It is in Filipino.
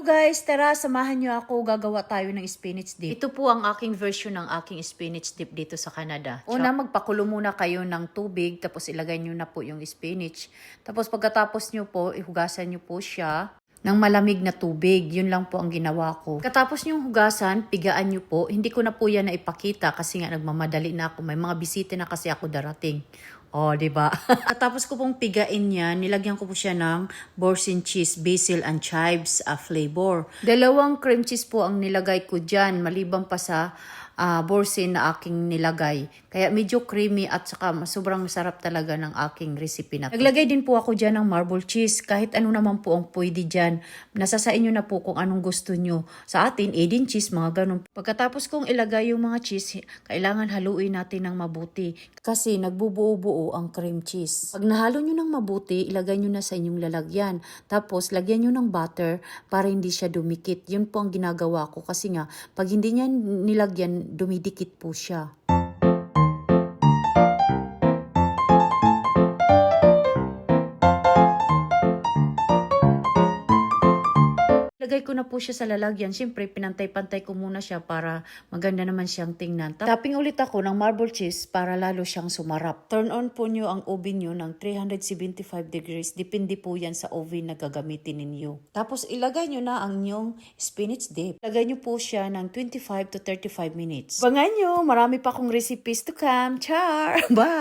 guys, tara samahan niyo ako, gagawa tayo ng spinach dip. Ito po ang aking version ng aking spinach dip dito sa Canada. Una, magpakulo muna kayo ng tubig, tapos ilagay niyo na po yung spinach. Tapos pagkatapos niyo po, ihugasan niyo po siya ng malamig na tubig. Yun lang po ang ginawa ko. Katapos niyong hugasan, pigaan niyo po. Hindi ko na po yan naipakita kasi nga nagmamadali na ako. May mga bisita na kasi ako darating. Oh, di ba? Tapos ko pong pigain yan, nilagyan ko po siya ng Boursin cheese, basil and chives flavor. 2 cream cheese po ang nilagay ko dyan, maliban pa sa Boursin na aking nilagay. Kaya medyo creamy at saka sobrang masarap talaga ng aking recipe na. Naglagay din po ako dyan ng marble cheese. Kahit ano naman po ang pwede dyan. Nasa sa inyo na po kung anong gusto nyo. Sa atin, din cheese, mga ganun. Pagkatapos kong ilagay yung mga cheese, kailangan haluin natin ng mabuti. Kasi nagbubuo-buo ang cream cheese. Pag nahalo nyo ng mabuti, ilagay nyo na sa inyong lalagyan. Tapos, lagyan nyo ng butter para hindi siya dumikit. Yun po ang ginagawa ko. Kasi nga, pag hindi niya nilagyan, dumidikit po siya. Lagay ko na po siya sa lalagyan. Siyempre, pinantay-pantay ko muna siya para maganda naman siyang tingnan. Topping ulit ako ng marble cheese para lalo siyang sumarap. Turn on po nyo ang oven nyo ng 375 degrees. Depende po yan sa oven na gagamitin ninyo. Tapos, ilagay nyo na ang inyong spinach dip. Lagay nyo po siya ng 25 to 35 minutes. Abangan nyo, marami pa akong recipes to come. Char! Bye!